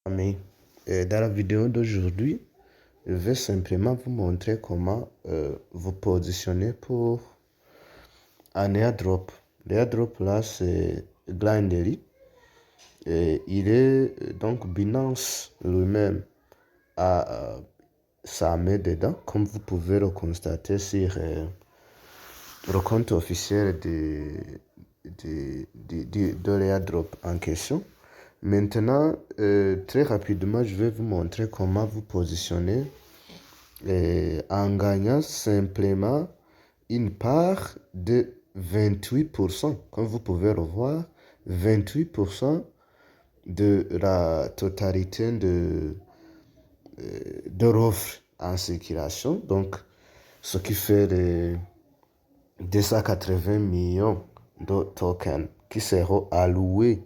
Amis, dans la vidéo d'aujourd'hui, je vais simplement vous montrer comment vous positionner pour un airdrop. L'airdrop là, c'est Glindery. Et il est donc Binance lui-même a sa main dedans, comme vous pouvez le constater sur le compte officiel de l'airdrop en question. Maintenant, très rapidement, je vais vous montrer comment vous positionner en gagnant simplement une part de 28%. Comme vous pouvez le voir, 28% de la totalité de l'offre en circulation. Donc, ce qui fait les 280 millions de tokens qui seront alloués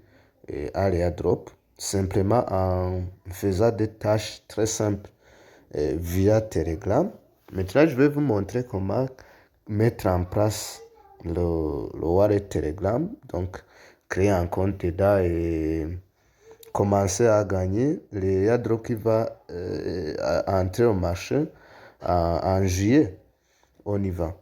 à l'airdrop simplement en faisant des tâches très simples via Telegram. Maintenant, je vais vous montrer comment mettre en place le wallet Telegram. Donc, créer un compte dedans et commencer à gagner les airdrops qui va entrer au marché en juillet. On y va.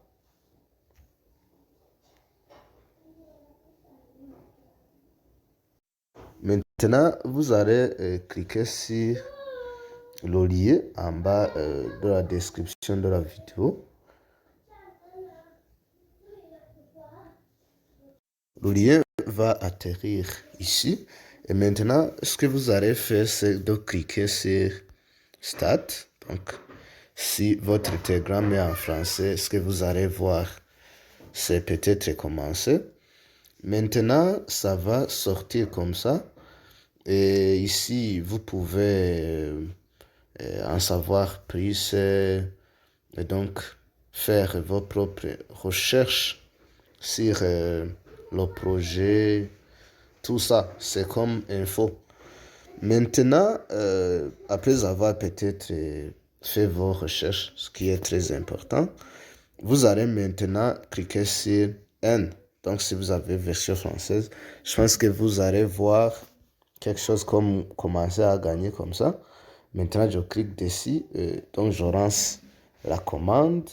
Maintenant, vous allez cliquer sur le lien en bas de la description de la vidéo. Le lien va atterrir ici. Et maintenant, ce que vous allez faire, c'est de cliquer sur Start. Donc, si votre Telegram est en français, ce que vous allez voir, c'est peut-être commencer. Maintenant, ça va sortir comme ça. Et ici, vous pouvez en savoir plus et donc faire vos propres recherches sur le projet, tout ça, c'est comme info. Maintenant, après avoir peut-être fait vos recherches, ce qui est très important, vous allez maintenant cliquer sur N. Donc, si vous avez version française, je pense que vous allez voir quelque chose comme commencer à gagner comme ça. Maintenant, je clique dessus, donc je lance la commande.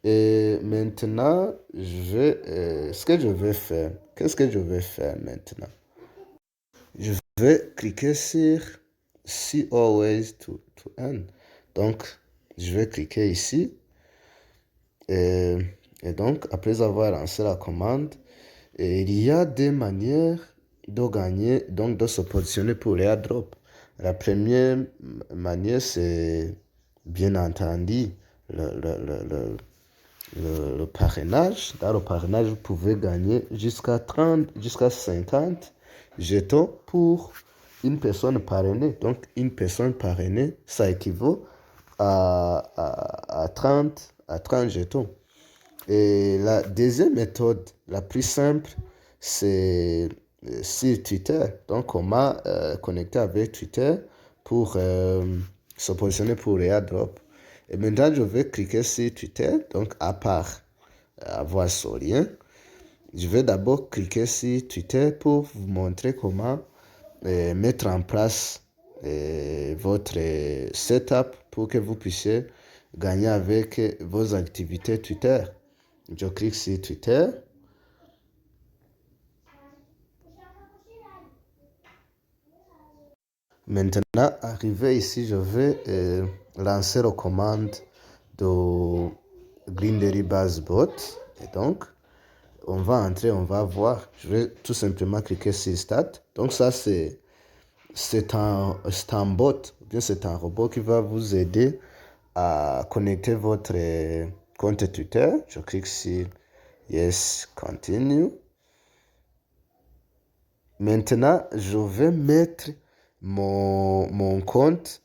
Et maintenant, ce que je vais faire, qu'est-ce que je vais faire maintenant? Je vais cliquer sur See Always to Earn. Donc, je vais cliquer ici. Et donc, après avoir lancé la commande, il y a des manières de gagner, donc de se positionner pour les airdrops. La première manière, c'est bien entendu le parrainage. Dans le parrainage, vous pouvez gagner jusqu'à 30, jusqu'à 50 jetons pour une personne parrainée. Donc, une personne parrainée, ça équivaut à 30 jetons. Et la deuxième méthode, la plus simple, c'est sur Twitter. Donc, comment connecter avec Twitter pour se positionner pour les airdrops. Et maintenant, je vais cliquer sur Twitter. Donc, à part avoir ce lien, je vais d'abord cliquer sur Twitter pour vous montrer comment mettre en place votre setup pour que vous puissiez gagner avec vos activités Twitter. Je clique sur Twitter. Maintenant, arrivé ici, je vais lancer la commande de Glindery Buzzbot. Et donc, on va entrer, on va voir. Je vais tout simplement cliquer sur Start. Donc, ça, c'est un bot, bien c'est un robot qui va vous aider à connecter votre compte Twitter. Je clique sur Yes, Continue. Maintenant, je vais mettre mon compte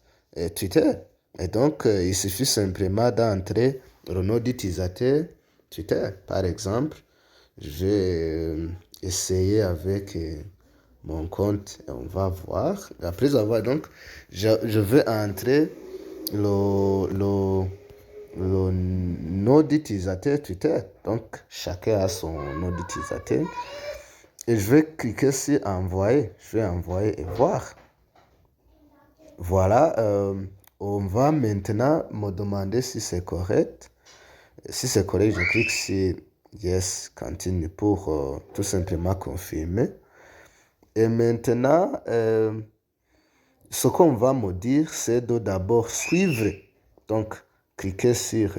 Twitter. Et donc, il suffit simplement d'entrer le nom d'utilisateur Twitter. Par exemple, je vais essayer avec mon compte et on va voir. Après avoir, donc, je vais entrer le nom d'utilisateur Twitter. Donc, chacun a son nom d'utilisateur. Et je vais cliquer sur envoyer. Je vais envoyer et voir. Voilà, on va maintenant me demander si c'est correct. Si c'est correct, je clique sur Yes, continue pour tout simplement confirmer. Et maintenant, ce qu'on va me dire, c'est de d'abord suivre. Donc, cliquez sur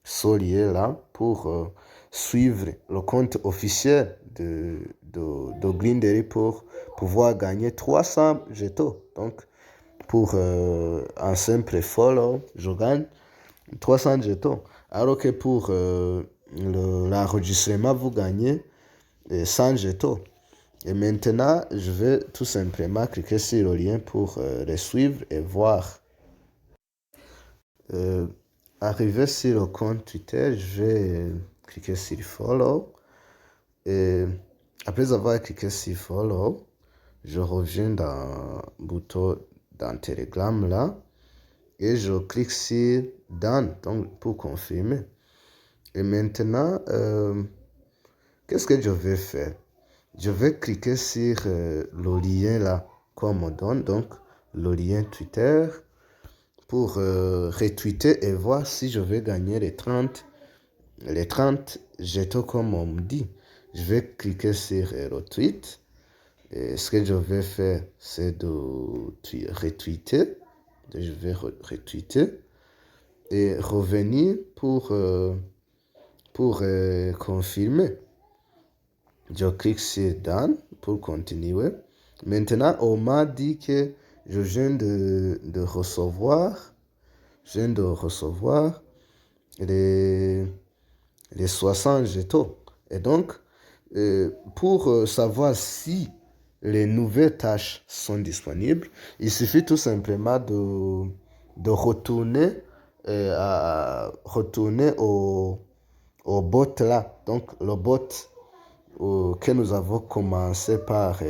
ce lien-là pour suivre le compte officiel de Glindery pour pouvoir gagner 300 jetons. Donc, pour un simple follow, je gagne 300 jetons. Alors que pour l'enregistrement, vous gagnez 100 jetons. Et maintenant, je vais tout simplement cliquer sur le lien pour les suivre et voir. Euh, Arrivé sur le compte Twitter, je vais cliquer sur Follow. Et après avoir cliqué sur Follow, je reviens dans le bouton dans Telegram là. Et je clique sur Done donc, pour confirmer. Et maintenant, qu'est-ce que je vais faire? Je vais cliquer sur le lien là qu'on me donne, donc le lien Twitter, pour retweeter et voir si je vais gagner les 30 jetons comme on me dit. Je vais cliquer sur retweet. Et ce que je vais faire, c'est de retweeter. Je vais retweeter et revenir pour confirmer. Je clique sur Done pour continuer. Maintenant, on m'a dit que je viens de recevoir, les 60 jetons. Et donc, pour savoir si les nouvelles tâches sont disponibles, il suffit tout simplement de retourner, retourner au bot là. Donc, le bot que nous avons commencé par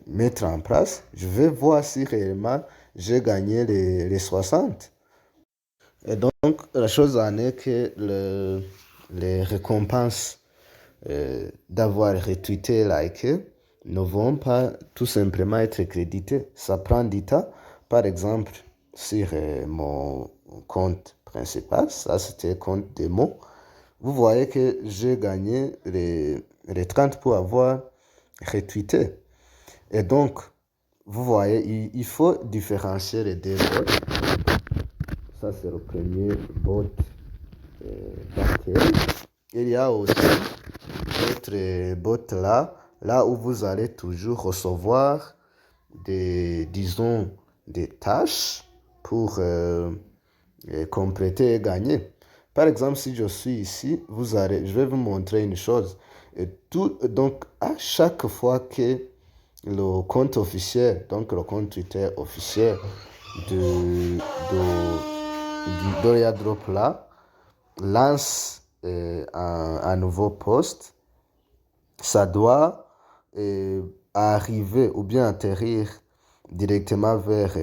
mettre en place. Je vais voir si réellement j'ai gagné les 60. Et donc, la chose en est que les récompenses d'avoir retweeté, liké, ne vont pas tout simplement être créditées. Ça prend du temps. Par exemple, sur mon compte principal, ça c'était le compte démo, vous voyez que j'ai gagné les 30 pour avoir retweeté. Et donc, vous voyez, il faut différencier les deux bots. Ça, c'est le premier bot d'accueil. Il y a aussi d'autres bots là où vous allez toujours recevoir disons, des tâches pour compléter et gagner. Par exemple, si je suis ici, je vais vous montrer une chose. Donc, à chaque fois que le compte officiel, donc le compte Twitter officiel du Doria Drop là, lance un nouveau post, ça doit arriver ou bien atterrir directement vers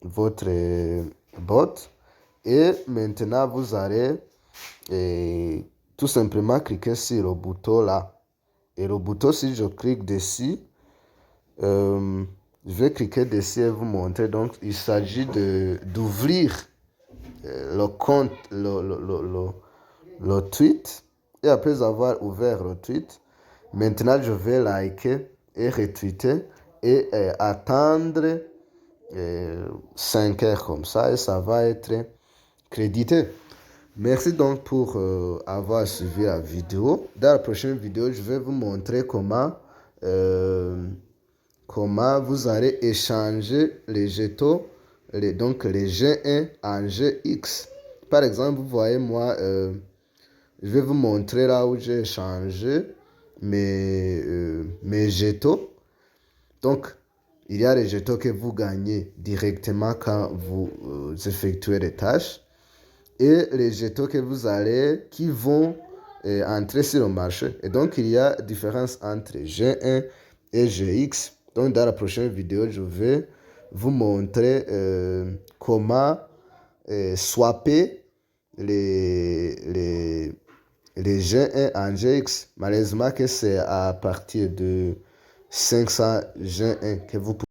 votre bot. Et maintenant, vous allez tout simplement cliquer sur le bouton là. Et le bouton, si je clique dessus, je vais cliquer dessus et vous montrer. Donc, il s'agit d'ouvrir le compte, le tweet. Et après avoir ouvert le tweet, maintenant, je vais liker et retweeter et attendre 5 heures comme ça et ça va être crédité. Merci donc pour avoir suivi la vidéo. Dans la prochaine vidéo, je vais vous montrer comment vous allez échanger les jetons, donc les G1 en GX. Par exemple, vous voyez moi, je vais vous montrer là où j'ai échangé mes jetons. Donc, il y a les jetons que vous gagnez directement quand vous effectuez les tâches et les jetons qui vont entrer sur le marché. Et donc, il y a différence entre G1 et GX. Donc, dans la prochaine vidéo, je vais vous montrer comment swapper les G1 en GX. Malheureusement que c'est à partir de 500 G1 que vous